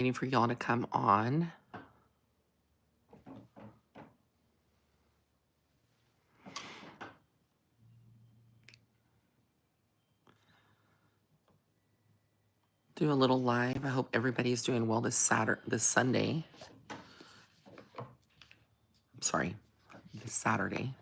Waiting for y'all to come on. Do a little live. I hope everybody's doing well this Sunday. Sorry, this Saturday.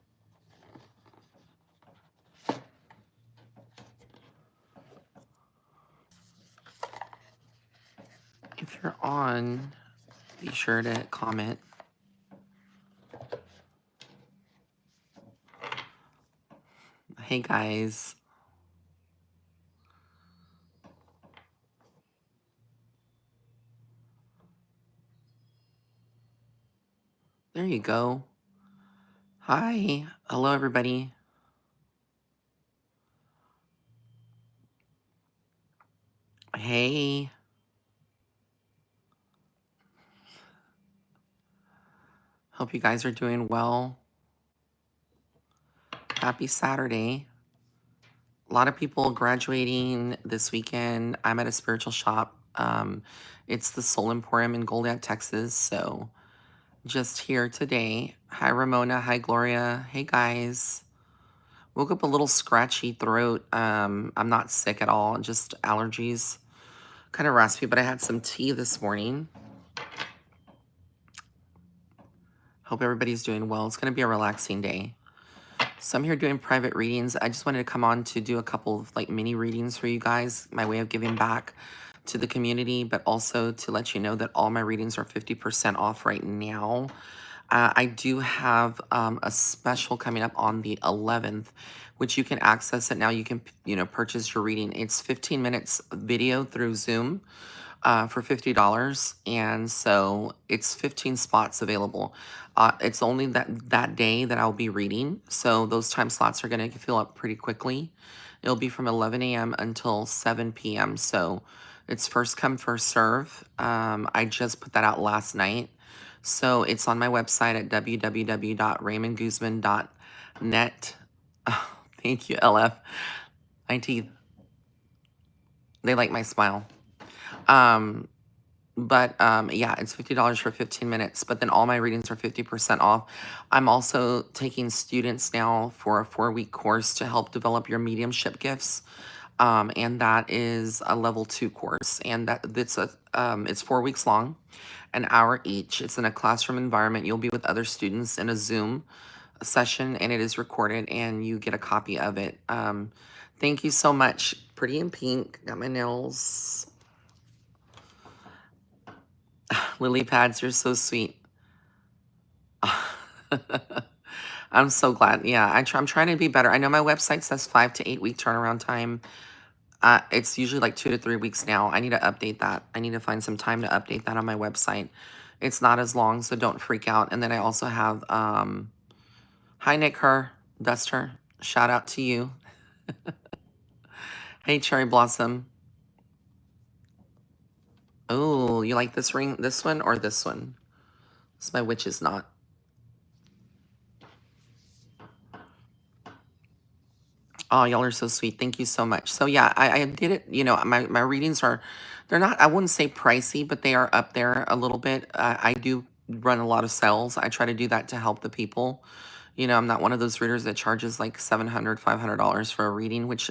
If you're on, be sure to comment. Hey guys. There you go. Hi. Hello, everybody. Hey. Hope you guys are doing well. Happy Saturday. A lot of people graduating this weekend. I'm at a spiritual shop. It's the Soul Emporium in Goliad, Texas. So just here today. Hi, Ramona. Hi, Gloria. Hey, guys. Woke up a little scratchy throat. I'm not sick at all. Just allergies. Kind of raspy, but I had some tea this morning. Hope everybody's doing well. It's going to be a relaxing day. So I'm here doing private readings. I just wanted to come on to do a couple of like mini readings for you guys. My way of giving back to the community, but also to let you know that all my readings are 50% off right now. I do have a special coming up on the 11th, which you can access it now. You can, purchase your reading. It's 15 minutes video through Zoom for $50. And so it's 15 spots available. It's only that day that I'll be reading. So those time slots are going to fill up pretty quickly. It'll be from 11 a.m. until 7 p.m. So it's first come, first serve. I just put that out last night. So it's on my website at www.raymondguzman.net. Oh, thank you, LF. My teeth, they like my smile. Yeah, it's $50 for 15 minutes, but then all my readings are 50% off. I'm also taking students now for a 4-week course to help develop your mediumship gifts. And that is a level 2 course, and it's 4 weeks long, an hour each. It's in a classroom environment. You'll be with other students in a Zoom session, and it is recorded, and you get a copy of it. Thank you so much. Pretty in pink. Got my nails. Lily pads, you're so sweet. I'm so glad. Yeah, I'm trying to be better. I know my website says 5 to 8 week turnaround time. It's usually like 2 to 3 weeks now. I need to update that. I need to find some time to update that on my website. It's not as long, so don't freak out. And then I also have, hi, Nick Her, Duster. Shout out to you. Hey, Cherry Blossom. Oh, you like this ring? This one or this one? It's my witch's knot. Oh, y'all are so sweet. Thank you so much. So yeah, I did it. My readings they're not, I wouldn't say pricey, but they are up there a little bit. I do run a lot of sales. I try to do that to help the people. I'm not one of those readers that charges like $700, $500 for a reading, which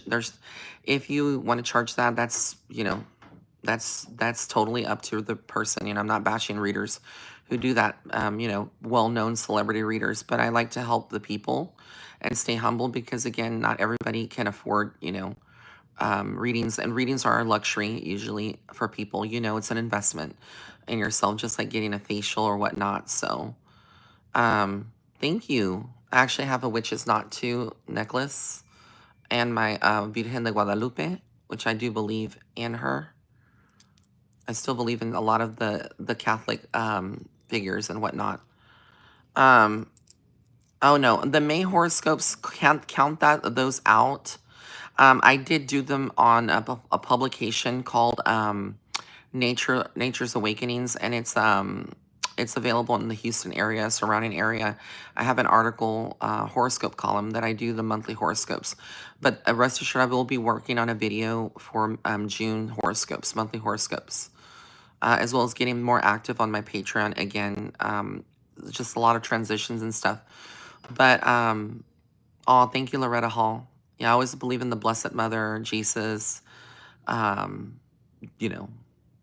if you want to charge that, that's totally up to the person. I'm not bashing readers who do that, well-known celebrity readers, but I like to help the people and stay humble because, again, not everybody can afford, readings, and readings are a luxury usually for people. It's an investment in yourself, just like getting a facial or whatnot. So, thank you. I actually have a witch's knot too necklace and my Virgen de Guadalupe, which I do believe in her. I still believe in a lot of the Catholic figures and whatnot. Oh no, the May horoscopes, can't count those out. I did do them on a publication called Nature's Awakenings, and it's available in the Houston area, surrounding area. I have an article, horoscope column that I do the monthly horoscopes. But rest assured, I will be working on a video for June horoscopes, monthly horoscopes. as well as getting more active on my Patreon again. Just a lot of transitions and stuff. But, oh, thank you, Loretta Hall. Yeah, I always believe in the Blessed Mother, Jesus, um, you know,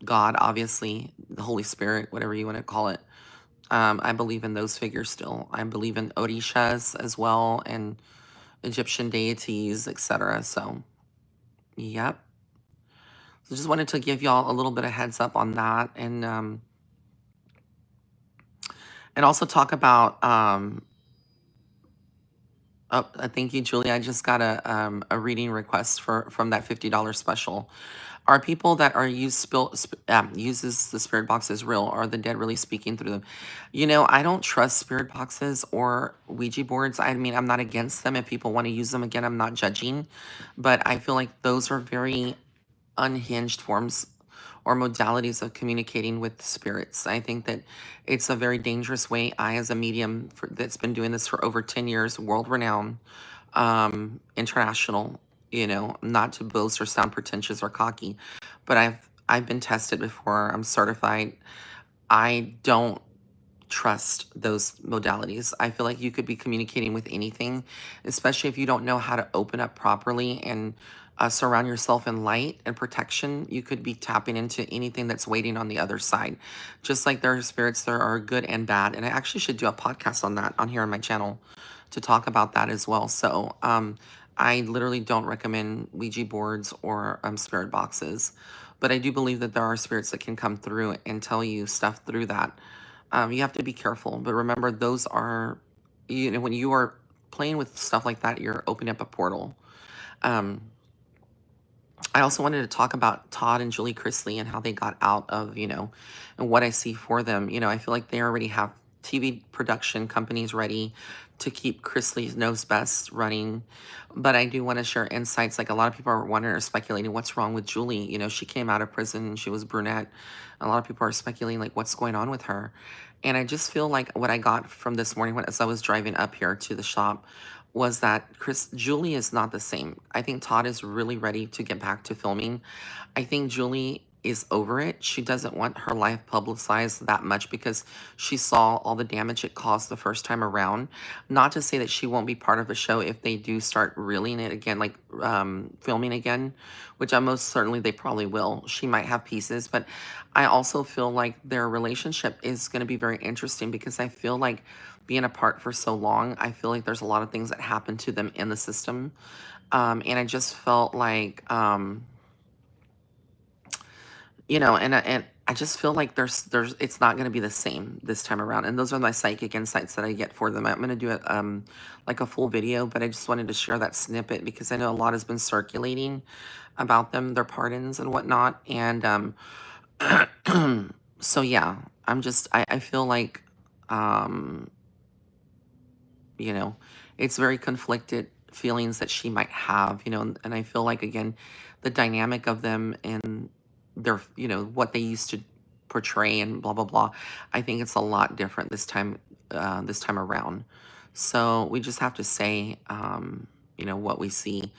God, obviously, the Holy Spirit, whatever you want to call it. I believe in those figures still. I believe in Orishas as well, and Egyptian deities, etc. So, yep. So just wanted to give y'all a little bit of heads up on that, and also talk about. Oh, thank you, Julie. I just got a reading request from that $50 special. Are people that are uses the spirit boxes real? Are the dead really speaking through them? I don't trust spirit boxes or Ouija boards. I mean, I'm not against them. If people want to use them again, I'm not judging. But I feel like those are very unhinged forms or modalities of communicating with spirits. I think that it's a very dangerous way. I, as a medium that's been doing this for over 10 years, world renowned, international, not to boast or sound pretentious or cocky, but I've been tested before. I'm certified. I don't trust those modalities. I feel like you could be communicating with anything, especially if you don't know how to open up properly and surround yourself in light and protection. You could be tapping into anything that's waiting on the other side. Just like there are spirits, there are good and bad. And I actually should do a podcast on that on here on my channel to talk about that as well. So I literally don't recommend Ouija boards or spirit boxes. But I do believe that there are spirits that can come through and tell you stuff through that. You have to be careful, but remember, those are, when you are playing with stuff like that, you're opening up a portal. Um, I also wanted to talk about Todd and Julie Chrisley and how they got out of, and what I see for them. I feel like they already have TV production companies ready to keep Chrisley's Knows Best running. But I do want to share insights. Like, a lot of people are wondering or speculating what's wrong with Julie. She came out of prison. She was brunette. A lot of people are speculating, like, what's going on with her. And I just feel like what I got from this morning as I was driving up here to the shop was that Julie is not the same. I think Todd is really ready to get back to filming. I think Julie is over it. She doesn't want her life publicized that much because she saw all the damage it caused the first time around. Not to say that she won't be part of a show if they do start reeling it again, like filming again, which I most certainly they probably will. She might have pieces, but I also feel like their relationship is going to be very interesting because I feel like being apart for so long, I feel like there's a lot of things that happen to them in the system. And I just felt like, and I just feel like it's not going to be the same this time around. And those are my psychic insights that I get for them. I'm going to do it like a full video, but I just wanted to share that snippet because I know a lot has been circulating about them, their pardons and whatnot. And so yeah, I feel like, um, it's very conflicted feelings that she might have, and I feel like, again, the dynamic of them and their, what they used to portray and blah, blah, blah. I think it's a lot different this time around. So we just have to say, what we see.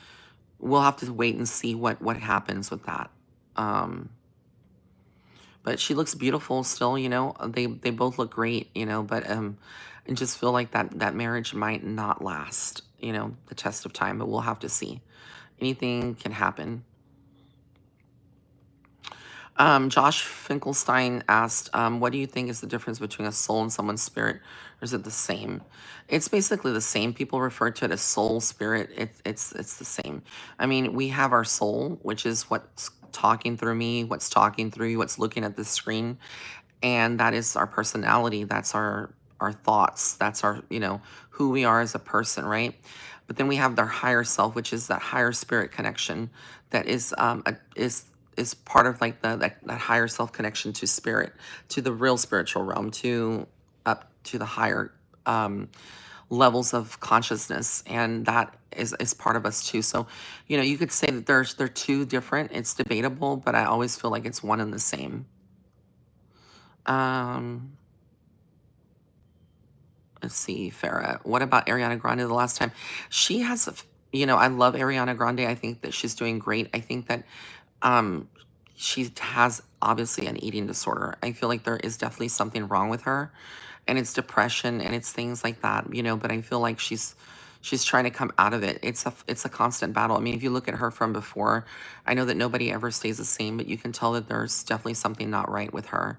We'll have to wait and see what happens with that. But she looks beautiful still, they both look great, but I just feel like that marriage might not last, the test of time, but we'll have to see. Anything can happen. Josh Finkelstein asked, what do you think is the difference between a soul and someone's spirit, or is it the same? It's basically the same. People refer to it as soul, spirit. It's the same. I mean, we have our soul, which is what's talking through me, what's talking through you, what's looking at the screen, and that is our personality. That's our thoughts. That's our, who we are as a person, right? But then we have their higher self, which is that higher spirit connection that is part of like that higher self connection to spirit, to the real spiritual realm, to up to the higher levels of consciousness, and that is part of us too. So, you could say that they're two different. It's debatable, but I always feel like it's one and the same. Let's see, Farah. What about Ariana Grande the last time? She has, I love Ariana Grande. I think that she's doing great. I think that she has obviously an eating disorder. I feel like there is definitely something wrong with her, and it's depression and it's things like that, you know, but I feel like she's trying to come out of it. It's a constant battle. I mean, if you look at her from before, I know that nobody ever stays the same, but you can tell that there's definitely something not right with her.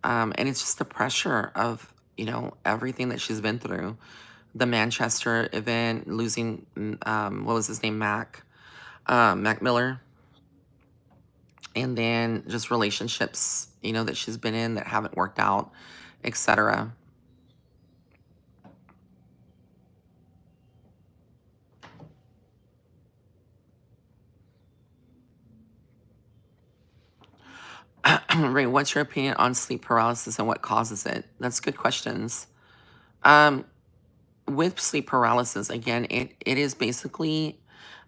And it's just the pressure of, you know, everything that she's been through. The Manchester event, losing, what was his name, Mac Miller, and then just relationships, you know, that she's been in that haven't worked out, etc. Ray, what's your opinion on sleep paralysis and what causes it? That's good questions. Um, with sleep paralysis, again, it is basically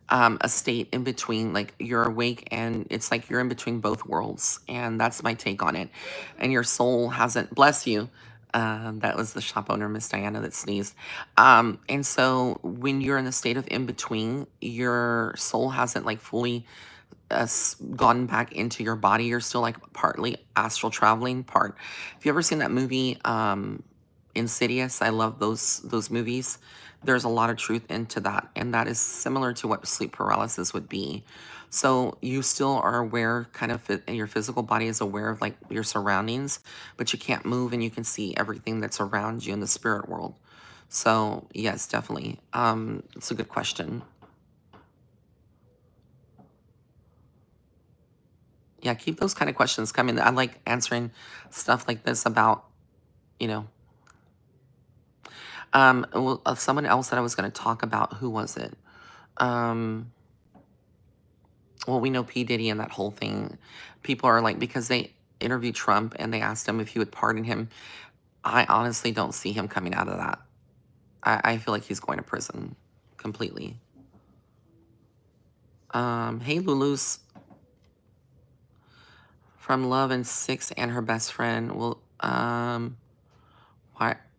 a state in between, like you're awake and it's like you're in between both worlds. And that's my take on it. And your soul hasn't, bless you. That was the shop owner, Miss Diana, that sneezed. And so when you're in the state of in between, your soul hasn't like fully gone back into your body. You're still like partly astral traveling part. Have you ever seen that movie, Insidious? I love those movies. There's a lot of truth into that, and that is similar to what sleep paralysis would be. So you still are aware, kind of, and your physical body is aware of like your surroundings, but you can't move, and you can see everything that's around you in the spirit world. So yes, definitely. It's a good question. Yeah, keep those kind of questions coming. I like answering stuff like this about, you know, well, someone else that I was going to talk about. Who was it? Um, well, we know P. Diddy and that whole thing. People are like, because they interviewed Trump and they asked him if he would pardon him. I honestly don't see him coming out of that. I feel like he's going to prison completely. Hey, Lulu's from Love and Six and her best friend. Well,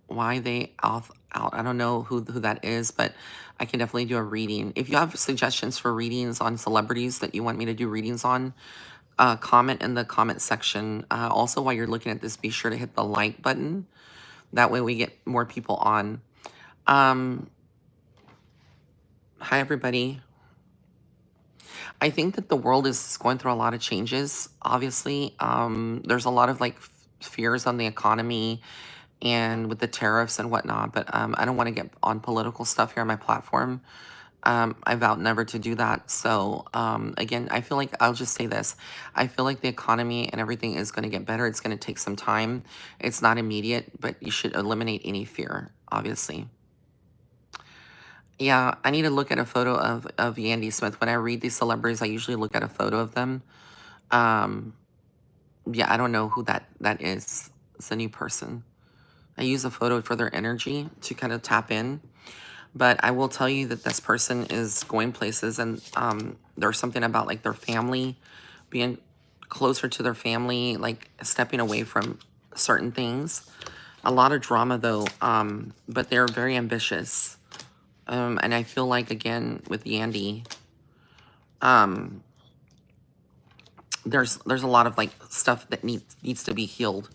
why they out? I don't know who that is, but I can definitely do a reading. If you have suggestions for readings on celebrities that you want me to do readings on, comment in the comment section. Also, while you're looking at this, be sure to hit the like button. That way we get more people on. Hi, everybody. I think that the world is going through a lot of changes. Obviously, there's a lot of like fears on the economy and with the tariffs and whatnot, but I don't want to get on political stuff here on my platform. I vowed never to do that. So again, I feel like I'll just say this. I feel like the economy and everything is going to get better. It's going to take some time. It's not immediate, but you should eliminate any fear, obviously. Yeah, I need to look at a photo of Yandy Smith. When I read these celebrities, I usually look at a photo of them. Um, yeah, I don't know who that is. It's a new person. I use a photo for their energy to kind of tap in. But I will tell you that this person is going places, and there's something about like their family, being closer to their family, like stepping away from certain things. A lot of drama though, but they're very ambitious. And I feel like, again, with Yandy, there's a lot of like stuff that needs to be healed,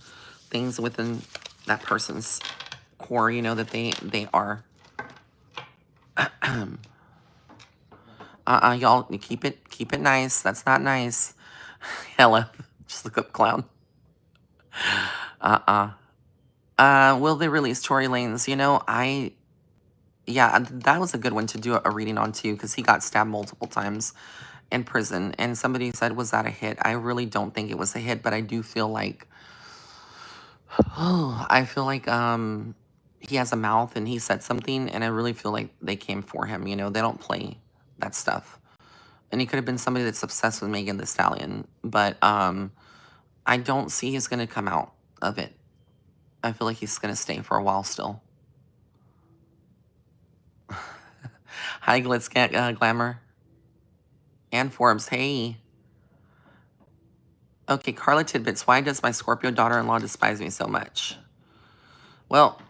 things within that person's core, you know, that they are. Y'all keep it nice. That's not nice. Hello, just look up clown. Will they release Tory Lanez? You know, yeah, that was a good one to do a reading on too, because he got stabbed multiple times in prison, and somebody said, was that a hit? I really don't think it was a hit, but I do feel like, oh, I feel like he has a mouth and he said something, and I really feel like they came for him. You know, they don't play that stuff. And he could have been somebody that's obsessed with Megan Thee Stallion, but I don't see he's gonna come out of it. I feel like he's gonna stay for a while still. Hi, Glitz Glamour. And Forbes, hey. Okay, Carla Tidbits, why does my Scorpio daughter-in-law despise me so much? Well,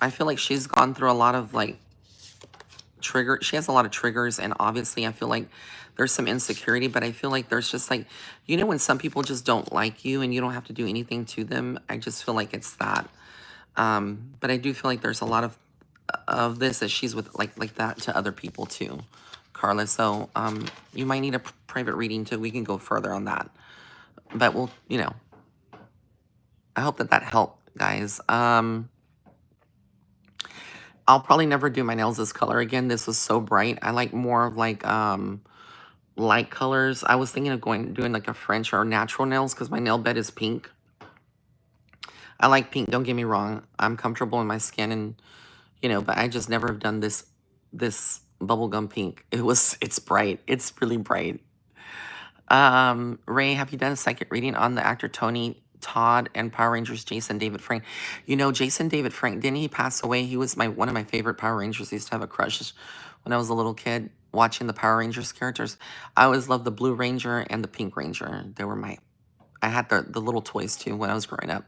I feel like she's gone through a lot of, like, trigger. She has a lot of triggers, and obviously I feel like there's some insecurity, but I feel like there's just like, you know, when some people just don't like you and you don't have to do anything to them. I just feel like it's that. But I do feel like there's a lot of this that she's with like that to other people too, Carla. So you might need a private reading too. We can go further on that, but we'll, you know, I hope that that helped, guys. I'll probably never do my nails this color again. This was so bright. I like more of like light colors. I was thinking of doing like a French or natural nails because my nail bed is pink. I like pink, don't get me wrong. I'm comfortable in my skin, and you know, but I just never have done this bubblegum pink. It's bright. It's really bright. Ray, have you done a psychic reading on the actor Tony Todd and Power Rangers Jason David Frank? You know, Jason David Frank, didn't he pass away? He was one of my favorite Power Rangers. I used to have a crush when I was a little kid watching the Power Rangers characters. I always loved the Blue Ranger and the Pink Ranger. They were I had the little toys too when I was growing up.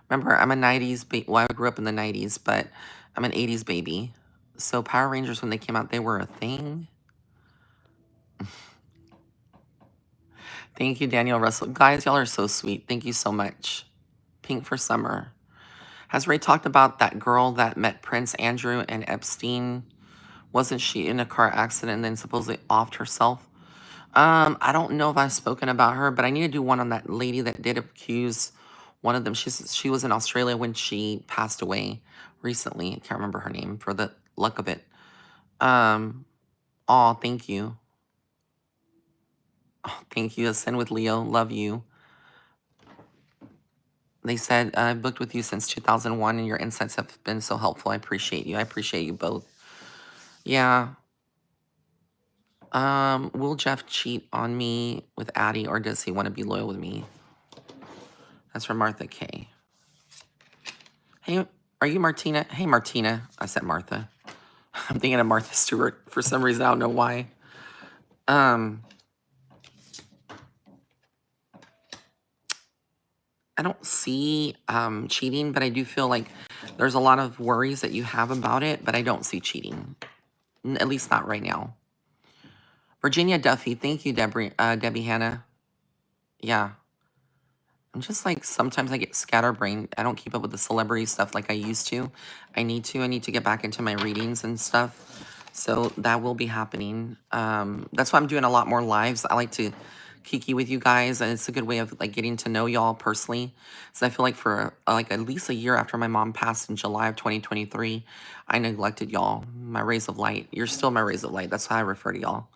Remember, I'm a 90s well, I grew up in the 90s, but I'm an 80s baby. So Power Rangers, when they came out, they were a thing. Thank you, Daniel Russell. Guys, y'all are so sweet. Thank you so much. Pink for summer. Has Ray talked about that girl that met Prince Andrew and Epstein? Wasn't she in a car accident and then supposedly offed herself? I don't know if I've spoken about her, but I need to do one on that lady that did accuse one of them. She was in Australia when she passed away recently. I can't remember her name for the luck of it. Oh, thank you. Oh, thank you. Ascend with Leo. Love you. They said, I've booked with you since 2001 and your insights have been so helpful. I appreciate you. I appreciate you both. Yeah. Will Jeff cheat on me with Addie, or does he want to be loyal with me? That's from Martha K. Hey, are you Martina? Hey, Martina. I said Martha. I'm thinking of Martha Stewart for some reason. I don't know why. I don't see cheating, but I do feel like there's a lot of worries that you have about it, but I don't see cheating. At least not right now. Virginia Duffy, thank you, Debbie Hannah. Yeah. I'm just like, sometimes I get scatterbrained. I don't keep up with the celebrity stuff like I used to. I need to get back into my readings and stuff. So that will be happening. That's why I'm doing a lot more lives. I like to kiki with you guys, and it's a good way of like getting to know y'all personally. So I feel like for like at least a year after my mom passed in July of 2023, I neglected y'all, my rays of light. You're still my rays of light. That's how I refer to y'all.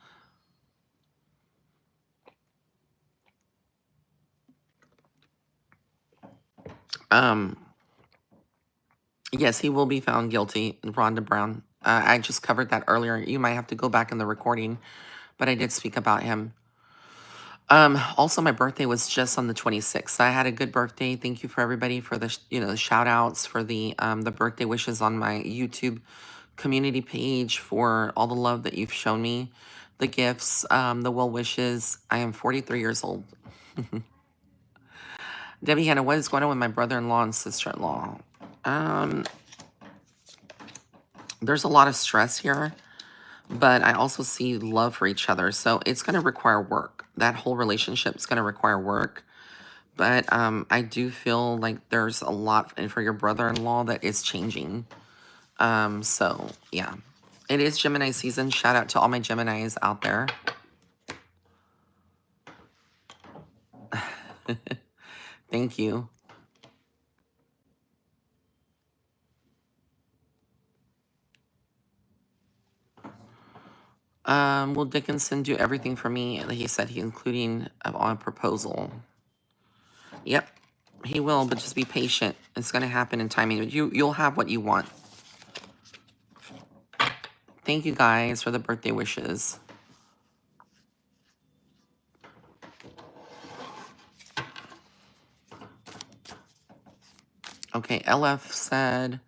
Yes, he will be found guilty, Rhonda Brown. I just covered that earlier. You might have to go back in the recording, but I did speak about him. Also, my birthday was just on the 26th. I had a good birthday. Thank you for everybody for the the shout outs, for the birthday wishes on my YouTube community page, for all the love that you've shown me, the gifts, the well wishes. I am 43 years old. Debbie Hannah, what is going on with my brother-in-law and sister-in-law? There's a lot of stress here, but I also see love for each other. So it's going to require work. That whole relationship is going to require work. But I do feel like there's a lot for your brother-in-law that is changing. So, yeah. It is Gemini season. Shout out to all my Geminis out there. Thank you. Will Dickinson do everything for me? He said he, including on a proposal. Yep, he will, but just be patient. It's going to happen in timing. You'll have what you want. Thank you guys for the birthday wishes. Okay, LF said,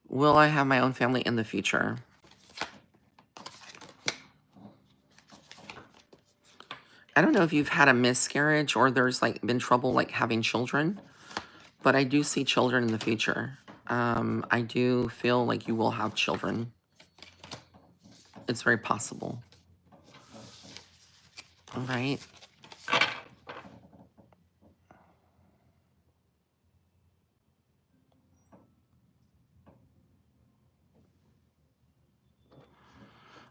will I have my own family in the future? I don't know if you've had a miscarriage or there's like been trouble like having children, but I do see children in the future. I do feel like you will have children. It's very possible. All right.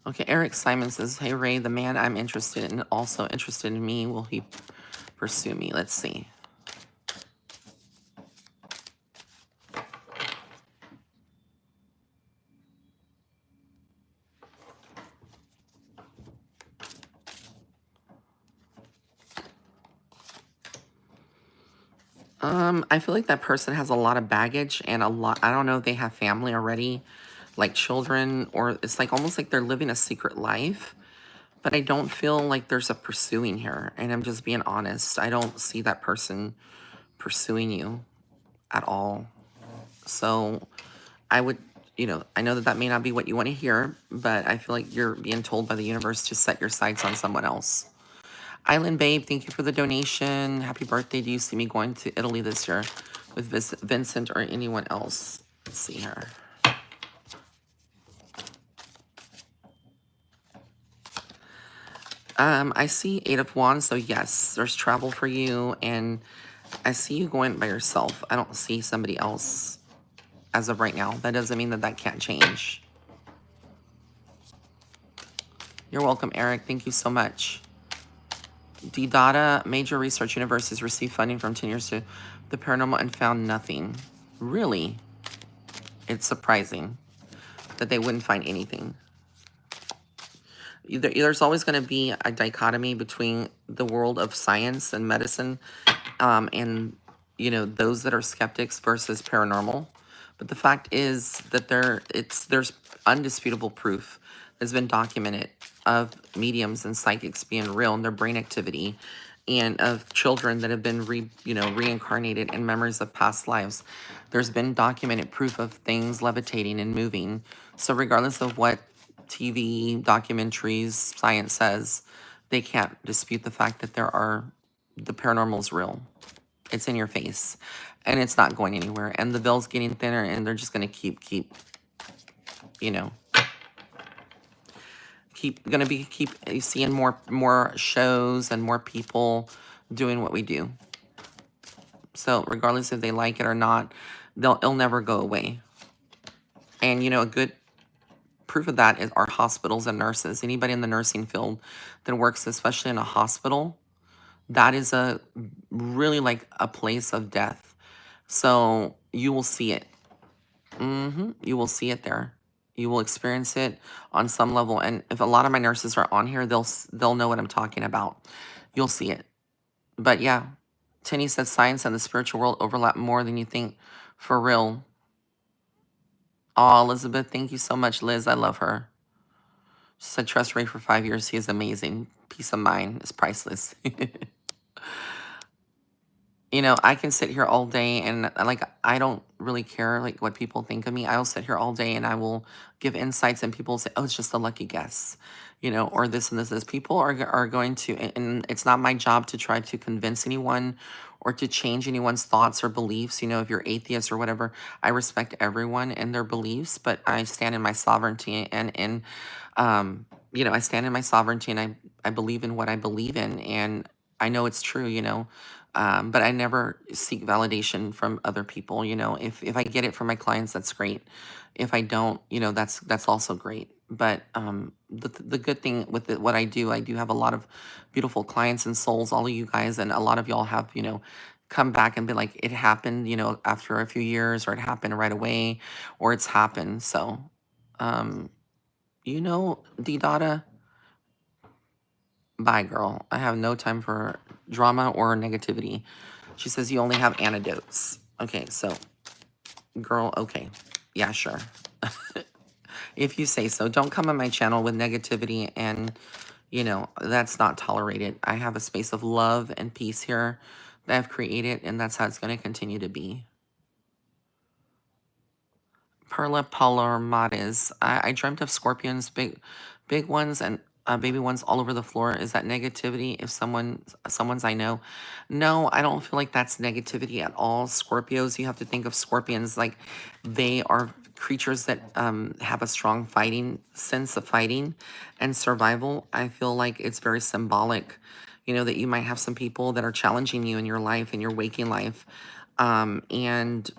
Okay, Eric Simon says, hey, Ray, the man I'm interested in also interested in me. Will he pursue me? Let's see. I feel like that person has a lot of baggage and a lot, I don't know if they have family already, like children, or it's like almost like they're living a secret life. But I don't feel like there's a pursuing here. And I'm just being honest. I don't see that person pursuing you at all. So I would, I know that that may not be what you want to hear, but I feel like you're being told by the universe to set your sights on someone else. Island Babe, thank you for the donation. Happy birthday. Do you see me going to Italy this year with Vincent or anyone else? Let's see here. I see 8 of Wands, so yes, there's travel for you, and I see you going by yourself. I don't see somebody else as of right now. That doesn't mean that that can't change. You're welcome, Eric. Thank you so much. D-Data, major research universities received funding from 10 years to the paranormal and found nothing. Really? It's surprising that they wouldn't find anything. There's always going to be a dichotomy between the world of science and medicine and, those that are skeptics versus paranormal. But the fact is that there's undisputable proof that's been documented of mediums and psychics being real in their brain activity, and of children that have been reincarnated in memories of past lives. There's been documented proof of things levitating and moving. So regardless of what TV, documentaries, science says, they can't dispute the fact that the paranormal is real. It's in your face, and it's not going anywhere. And the veil's getting thinner, and they're just going to keep seeing more shows and more people doing what we do. So regardless if they like it or not, it'll never go away. And a good proof of that is our hospitals and nurses. Anybody in the nursing field that works, especially in a hospital, that is really like a place of death. So you will see it. You will see it there. You will experience it on some level. And if a lot of my nurses are on here, they'll know what I'm talking about. You'll see it. But yeah, Tinny said science and the spiritual world overlap more than you think. For real. Oh, Elizabeth, thank you so much, Liz. I love her. She said, trust Ray for 5 years. He is amazing. Peace of mind is priceless. I can sit here all day and I don't really care what people think of me. I'll sit here all day and I will give insights, and people say, oh, it's just a lucky guess, or this and this. People are going to, and it's not my job to try to convince anyone or to change anyone's thoughts or beliefs. If you're atheist or whatever, I respect everyone and their beliefs, but I stand in my sovereignty and I stand in my sovereignty, and I believe in what I believe in, and I know it's true, but I never seek validation from other people. If I get it from my clients, that's great. If I don't, that's also great. But the good thing with what I do have a lot of beautiful clients and souls, all of you guys, and a lot of y'all have, come back and be like, it happened, after a few years, or it happened right away, or it's happened. So, D-Data, bye, girl. I have no time for drama or negativity. She says you only have antidotes. Okay, so, girl, okay. Yeah, sure. If you say so. Don't come on my channel with negativity, and, that's not tolerated. I have a space of love and peace here that I've created, and that's how it's going to continue to be. Perla Palormates. I dreamt of scorpions, big ones, and baby ones all over the floor. Is that negativity? If someone's I know, no, I don't feel like that's negativity at all. Scorpios, you have to think of scorpions like they are creatures that have a strong fighting sense of fighting and survival. I feel like it's very symbolic, you know, that you might have some people that are challenging you in your life, in your waking life, and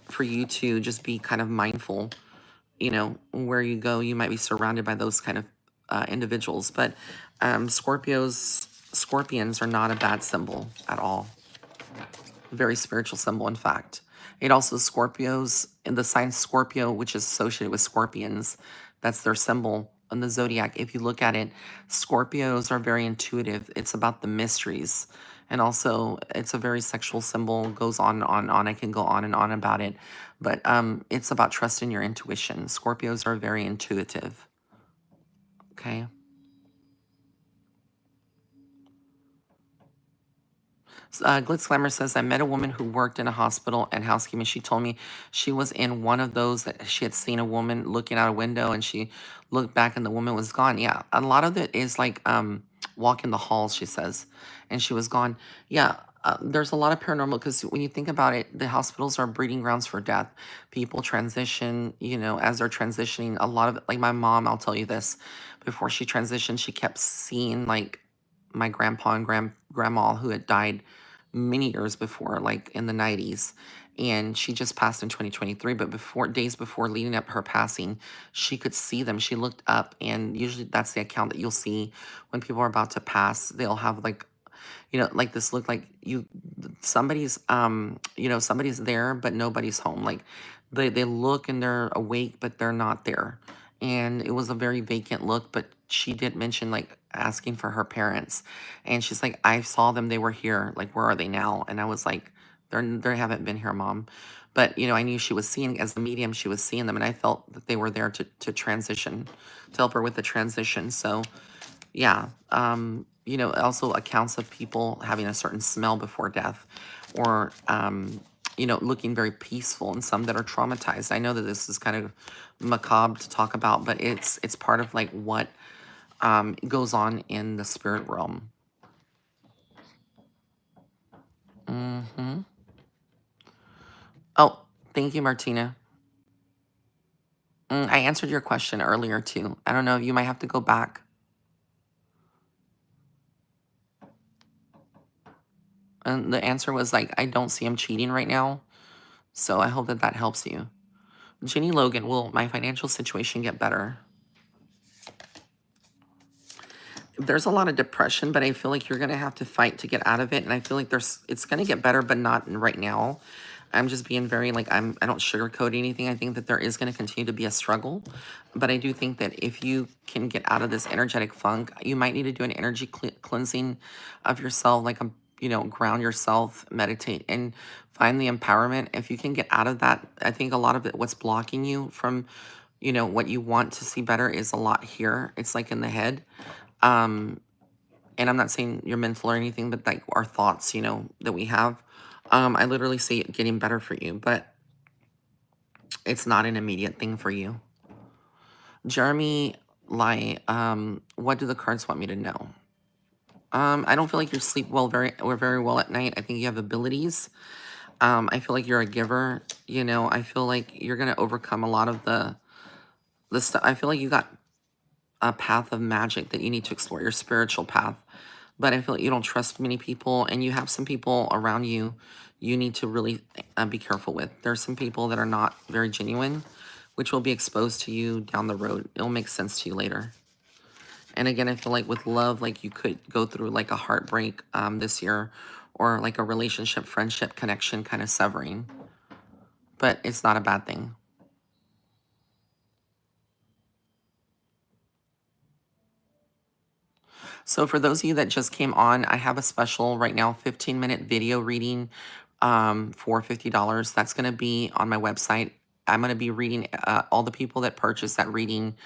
for you to just be kind of mindful, you know, where you go, you might be surrounded by those kind of individuals. But scorpions are not a bad symbol at all. Very spiritual symbol, in fact. It also Scorpios, in the sign Scorpio, which is associated with scorpions, that's their symbol in the zodiac. If you look at it, Scorpios are very intuitive. It's about the mysteries. And also, it's a very sexual symbol, goes on and on and on. I can go on and on about it. But it's about trusting your intuition. Scorpios are very intuitive. Okay. Glitz Glamour says, I met a woman who worked in a hospital and housekeeping. She told me she was in one of those that she had seen a woman looking out a window and she looked back and the woman was gone. Yeah, a lot of it is like walking the halls, she says, and she was gone. Yeah, there's a lot of paranormal because when you think about it, the hospitals are breeding grounds for death. People transition, you know, as they're transitioning. A lot of it, like my mom, I'll tell you this, before she transitioned, she kept seeing like my grandpa and grandma who had died many years before, like in the 90s. And she just passed in 2023. But before, days before leading up her passing, she could see them. She looked up, and usually that's the account that you'll see when people are about to pass. They'll have like, you know, like this look like somebody's you know, somebody's there but nobody's home. Like they look and they're awake but they're not there. And it was a very vacant look, but she did mention like asking for her parents. And she's like, I saw them, they were here. Like, where are they now? And I was like, they haven't been here, Mom. But you know, I knew she was seeing, as a medium, she was seeing them, and I felt that they were there to transition, to help her with the transition. So yeah. You know, also accounts of people having a certain smell before death, or, you know, looking very peaceful, and some that are traumatized. I know that this is kind of macabre to talk about, but it's part of like what goes on in the spirit realm. Oh, thank you, Martina. I answered your question earlier too. I don't know, you might have to go back. And the answer was like, I don't see him cheating right now. So I hope that that helps you. Jenny Logan, will my financial situation get better? There's a lot of depression, but I feel like you're going to have to fight to get out of it. And I feel like it's going to get better, but not right now. I'm just being very like, I don't sugarcoat anything. I think that there is going to continue to be a struggle, but I do think that if you can get out of this energetic funk, you might need to do an energy cleansing of yourself, like you know, ground yourself, meditate, and find the empowerment. If you can get out of that, I think a lot of it, what's blocking you from, you know, what you want to see better is a lot here. It's like in the head. And I'm not saying you're mental or anything, but like our thoughts, you know, that we have. I literally see it getting better for you, but it's not an immediate thing for you. Jeremy Lai, what do the cards want me to know? I don't feel like you sleep well very well at night. I think you have abilities. I feel like you're a giver. You know, I feel like you're gonna overcome a lot of the stuff. I feel like you got a path of magic that you need to explore, your spiritual path. But I feel like you don't trust many people, and you have some people around you you need to really be careful with. There's some people that are not very genuine, which will be exposed to you down the road. It'll make sense to you later. And again, I feel like with love, like you could go through like a heartbreak this year, or like a relationship, friendship, connection kind of severing. But it's not a bad thing. So for those of you that just came on, I have a special right now, 15-minute video reading for $50. That's going to be on my website. I'm going to be reading all the people that purchased that reading,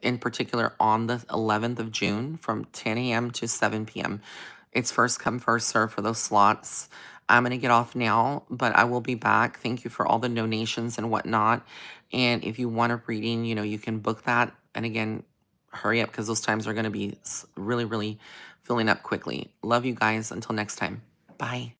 in particular on the 11th of June from 10 a.m. to 7 p.m. It's first come, first serve for those slots. I'm going to get off now, but I will be back. Thank you for all the donations and whatnot. And if you want a reading, you know, you can book that. And again, hurry up because those times are going to be really, really filling up quickly. Love you guys. Until next time. Bye.